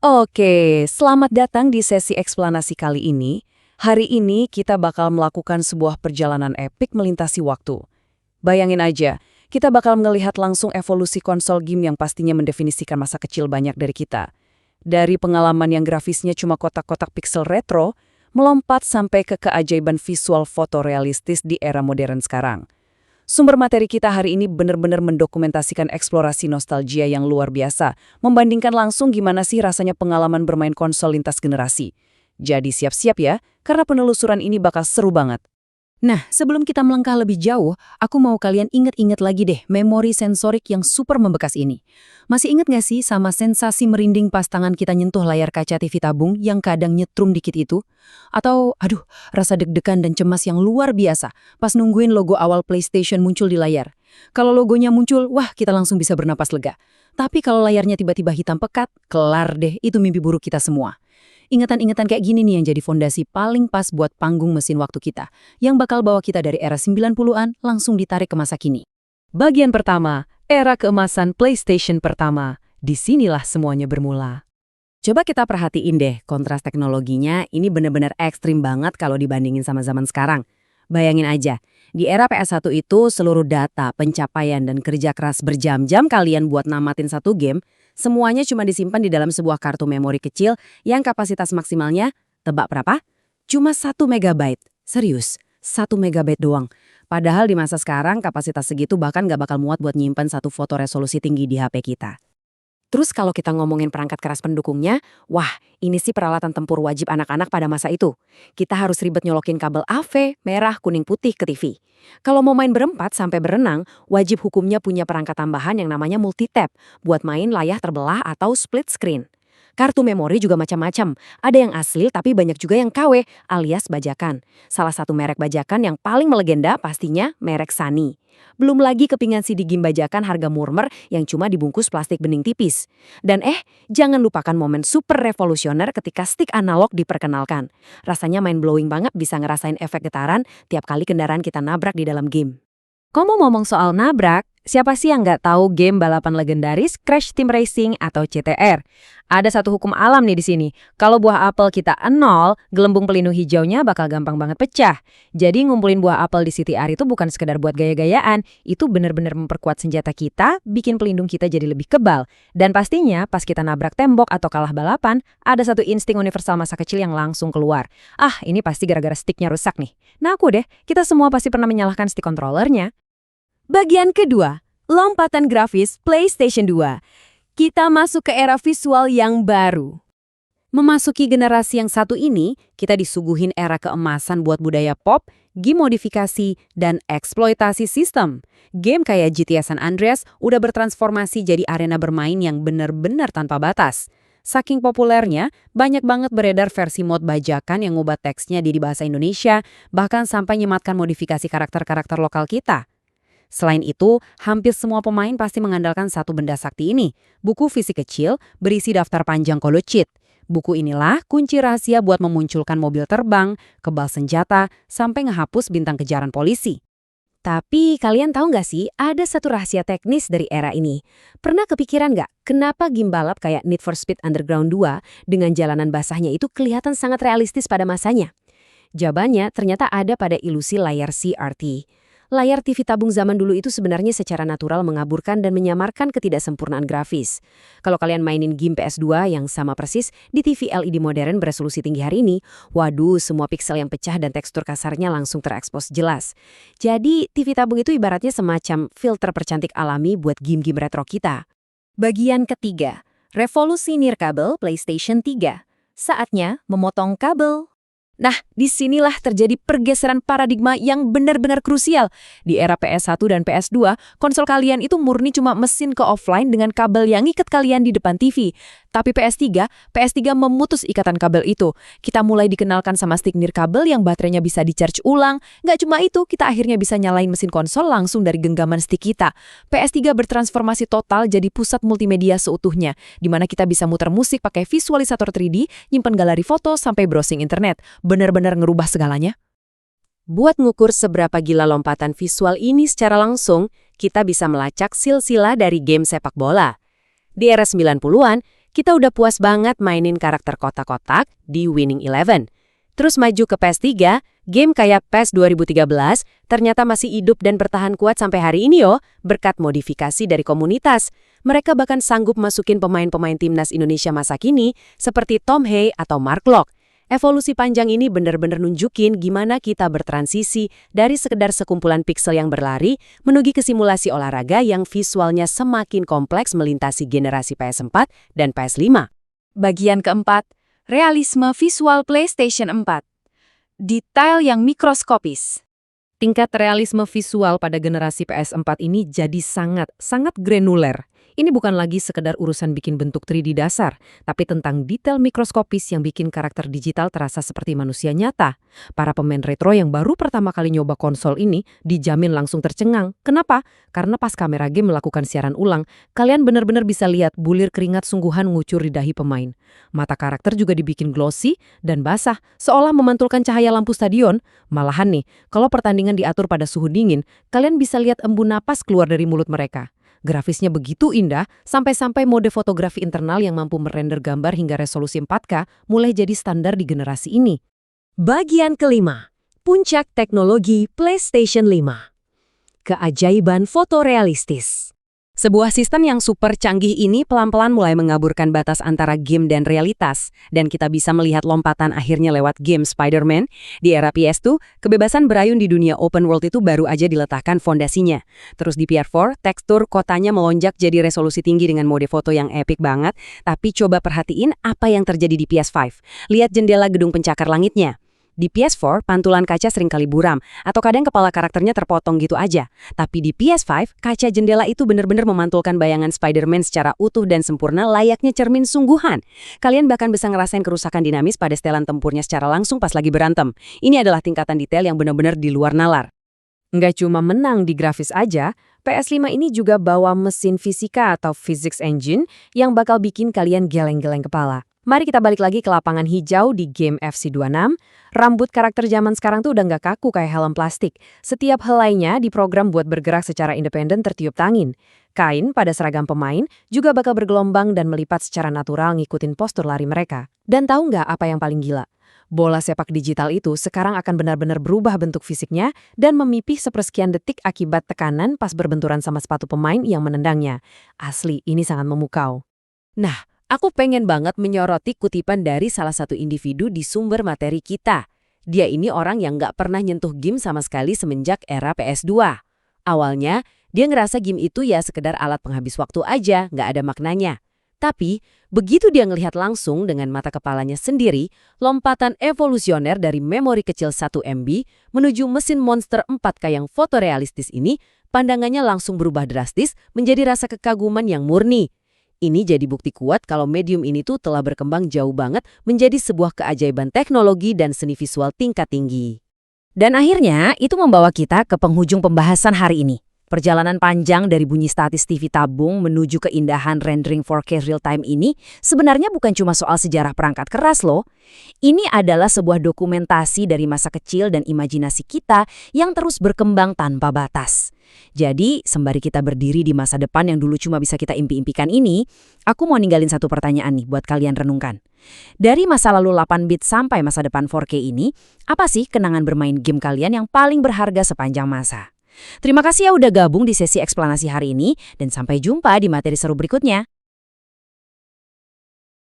Oke, selamat datang di sesi eksplanasi kali ini. Hari ini kita bakal melakukan sebuah perjalanan epik melintasi waktu. Bayangin aja, kita bakal melihat langsung evolusi konsol game yang pastinya mendefinisikan masa kecil banyak dari kita. Dari pengalaman yang grafisnya cuma kotak-kotak pixel retro, melompat sampai ke keajaiban visual fotorealistis di era modern sekarang. Sumber materi kita hari ini benar-benar mendokumentasikan eksplorasi nostalgia yang luar biasa, membandingkan langsung gimana sih rasanya pengalaman bermain konsol lintas generasi. Jadi siap-siap ya, karena penelusuran ini bakal seru banget. Nah, sebelum kita melangkah lebih jauh, aku mau kalian inget-inget lagi deh memori sensorik yang super membekas ini. Masih inget nggak sih sama sensasi merinding pas tangan kita nyentuh layar kaca TV tabung yang kadang nyetrum dikit itu? Atau, rasa deg-degan dan cemas yang luar biasa pas nungguin logo awal PlayStation muncul di layar. Kalau logonya muncul, wah kita langsung bisa bernapas lega. Tapi kalau layarnya tiba-tiba hitam pekat, kelar deh, itu mimpi buruk kita semua. Ingatan-ingatan kayak gini nih yang jadi fondasi paling pas buat panggung mesin waktu kita, yang bakal bawa kita dari era 90-an langsung ditarik ke masa kini. Bagian pertama, era keemasan PlayStation pertama. Disinilah semuanya bermula. Coba kita perhatiin deh, kontras teknologinya ini bener-bener ekstrim banget kalau dibandingin sama zaman sekarang. Bayangin aja, di era PS1 itu seluruh data, pencapaian, dan kerja keras berjam-jam kalian buat namatin satu game, semuanya cuma disimpan di dalam sebuah kartu memori kecil yang kapasitas maksimalnya, tebak berapa? Cuma 1 MB. Serius, 1 MB doang. Padahal di masa sekarang kapasitas segitu bahkan nggak bakal muat buat nyimpan satu foto resolusi tinggi di HP kita. Terus kalau kita ngomongin perangkat keras pendukungnya, wah ini sih peralatan tempur wajib anak-anak pada masa itu. Kita harus ribet nyolokin kabel AV, merah, kuning, putih ke TV. Kalau mau main berempat sampai berenang, wajib hukumnya punya perangkat tambahan yang namanya multitap, buat main layar terbelah atau split screen. Kartu memori juga macam-macam, ada yang asli tapi banyak juga yang KW alias bajakan. Salah satu merek bajakan yang paling melegenda pastinya merek Sunny. Belum lagi kepingan CD game bajakan harga murmer yang cuma dibungkus plastik bening tipis. Dan jangan lupakan momen super revolusioner ketika stick analog diperkenalkan. Rasanya mind-blowing banget bisa ngerasain efek getaran tiap kali kendaraan kita nabrak di dalam game. Ngomong-ngomong soal nabrak, siapa sih yang nggak tahu game balapan legendaris Crash Team Racing atau CTR? Ada satu hukum alam nih di sini. Kalau buah apel kita 0, gelembung pelindung hijaunya bakal gampang banget pecah. Jadi ngumpulin buah apel di CTR itu bukan sekedar buat gaya-gayaan, itu benar-benar memperkuat senjata kita, bikin pelindung kita jadi lebih kebal. Dan pastinya pas kita nabrak tembok atau kalah balapan, ada satu insting universal masa kecil yang langsung keluar. Ah, ini pasti gara-gara sticknya rusak nih. Nah aku deh, kita semua pasti pernah menyalahkan stick controllernya. Bagian kedua, lompatan grafis PlayStation 2. Kita masuk ke era visual yang baru. Memasuki generasi yang satu ini, kita disuguhin era keemasan buat budaya pop, game modifikasi, dan eksploitasi sistem. Game kayak GTA San Andreas udah bertransformasi jadi arena bermain yang benar-benar tanpa batas. Saking populernya, banyak banget beredar versi mod bajakan yang ngubah teksnya di bahasa Indonesia, bahkan sampai nyematkan modifikasi karakter-karakter lokal kita. Selain itu, hampir semua pemain pasti mengandalkan satu benda sakti ini, buku fisik kecil berisi daftar panjang kode cheat. Buku inilah kunci rahasia buat memunculkan mobil terbang, kebal senjata, sampai ngehapus bintang kejaran polisi. Tapi kalian tahu nggak sih, ada satu rahasia teknis dari era ini. Pernah kepikiran nggak, kenapa game balap kayak Need for Speed Underground 2 dengan jalanan basahnya itu kelihatan sangat realistis pada masanya? Jawabannya ternyata ada pada ilusi layar CRT. Layar TV tabung zaman dulu itu sebenarnya secara natural mengaburkan dan menyamarkan ketidaksempurnaan grafis. Kalau kalian mainin game PS2 yang sama persis di TV LED modern beresolusi tinggi hari ini, waduh semua piksel yang pecah dan tekstur kasarnya langsung terekspos jelas. Jadi TV tabung itu ibaratnya semacam filter percantik alami buat game-game retro kita. Bagian ketiga, revolusi nirkabel PlayStation 3. Saatnya memotong kabel. Nah, disinilah terjadi pergeseran paradigma yang benar-benar krusial. Di era PS1 dan PS2, konsol kalian itu murni cuma mesin ke offline dengan kabel yang ngikat kalian di depan TV. Tapi PS3 memutus ikatan kabel itu. Kita mulai dikenalkan sama stick nirkabel yang baterainya bisa di-charge ulang. Nggak cuma itu, kita akhirnya bisa nyalain mesin konsol langsung dari genggaman stick kita. PS3 bertransformasi total jadi pusat multimedia seutuhnya, di mana kita bisa muter musik pakai visualisator 3D, nyimpen galeri foto, sampai browsing internet. Benar-benar ngerubah segalanya. Buat ngukur seberapa gila lompatan visual ini secara langsung, kita bisa melacak silsilah dari game sepak bola. Di era 90-an, Kita udah puas banget mainin karakter kotak-kotak di Winning Eleven. Terus maju ke PS3, game kayak PES 2013 ternyata masih hidup dan bertahan kuat sampai hari ini berkat modifikasi dari komunitas. Mereka bahkan sanggup masukin pemain-pemain timnas Indonesia masa kini seperti Tom Hay atau Mark Locke. Evolusi panjang ini benar-benar nunjukin gimana kita bertransisi dari sekedar sekumpulan piksel yang berlari menuju ke simulasi olahraga yang visualnya semakin kompleks melintasi generasi PS4 dan PS5. Bagian keempat, realisme visual PlayStation 4. Detail yang mikroskopis. Tingkat realisme visual pada generasi PS4 ini jadi sangat granuler. Ini bukan lagi sekedar urusan bikin bentuk 3D dasar, tapi tentang detail mikroskopis yang bikin karakter digital terasa seperti manusia nyata. Para pemain retro yang baru pertama kali nyoba konsol ini dijamin langsung tercengang. Kenapa? Karena pas kamera game melakukan siaran ulang, kalian benar-benar bisa lihat bulir keringat sungguhan ngucur di dahi pemain. Mata karakter juga dibikin glossy dan basah, seolah memantulkan cahaya lampu stadion. Malahan nih, kalau pertandingan diatur pada suhu dingin, kalian bisa lihat embun napas keluar dari mulut mereka. Grafisnya begitu indah, sampai-sampai mode fotografi internal yang mampu merender gambar hingga resolusi 4K mulai jadi standar di generasi ini. Bagian kelima, puncak teknologi PlayStation 5. Keajaiban fotorealistis. Sebuah sistem yang super canggih ini pelan-pelan mulai mengaburkan batas antara game dan realitas, dan kita bisa melihat lompatan akhirnya lewat game Spider-Man. Di era PS2, kebebasan berayun di dunia open world itu baru aja diletakkan fondasinya. Terus di PS4, tekstur kotanya melonjak jadi resolusi tinggi dengan mode foto yang epic banget, tapi coba perhatiin apa yang terjadi di PS5. Lihat jendela gedung pencakar langitnya. Di PS4, pantulan kaca seringkali buram, atau kadang kepala karakternya terpotong gitu aja. Tapi di PS5, kaca jendela itu benar-benar memantulkan bayangan Spider-Man secara utuh dan sempurna layaknya cermin sungguhan. Kalian bahkan bisa ngerasain kerusakan dinamis pada setelan tempurnya secara langsung pas lagi berantem. Ini adalah tingkatan detail yang benar-benar di luar nalar. Nggak cuma menang di grafis aja, PS5 ini juga bawa mesin fisika atau physics engine yang bakal bikin kalian geleng-geleng kepala. Mari kita balik lagi ke lapangan hijau di game FC26. Rambut karakter zaman sekarang tuh udah nggak kaku kayak helm plastik. Setiap helainya diprogram buat bergerak secara independen tertiup angin. Kain pada seragam pemain juga bakal bergelombang dan melipat secara natural ngikutin postur lari mereka. Dan tahu nggak apa yang paling gila? Bola sepak digital itu sekarang akan benar-benar berubah bentuk fisiknya dan memipih sepersekian detik akibat tekanan pas berbenturan sama sepatu pemain yang menendangnya. Asli, ini sangat memukau. Nah, aku pengen banget menyoroti kutipan dari salah satu individu di sumber materi kita. Dia ini orang yang nggak pernah nyentuh game sama sekali semenjak era PS2. Awalnya, dia ngerasa game itu ya sekedar alat penghabis waktu aja, nggak ada maknanya. Tapi, begitu dia ngelihat langsung dengan mata kepalanya sendiri, lompatan evolusioner dari memori kecil 1 MB menuju mesin monster 4K yang fotorealistis ini, pandangannya langsung berubah drastis menjadi rasa kekaguman yang murni. Ini jadi bukti kuat kalau medium ini tuh telah berkembang jauh banget menjadi sebuah keajaiban teknologi dan seni visual tingkat tinggi. Dan akhirnya itu membawa kita ke penghujung pembahasan hari ini. Perjalanan panjang dari bunyi statis TV tabung menuju keindahan rendering 4K real time ini sebenarnya bukan cuma soal sejarah perangkat keras loh. Ini adalah sebuah dokumentasi dari masa kecil dan imajinasi kita yang terus berkembang tanpa batas. Jadi, sembari kita berdiri di masa depan yang dulu cuma bisa kita impi-impikan ini, aku mau ninggalin satu pertanyaan nih buat kalian renungkan. Dari masa lalu 8-bit sampai masa depan 4K ini, apa sih kenangan bermain game kalian yang paling berharga sepanjang masa? Terima kasih ya udah gabung di sesi eksplanasi hari ini, dan sampai jumpa di materi seru berikutnya.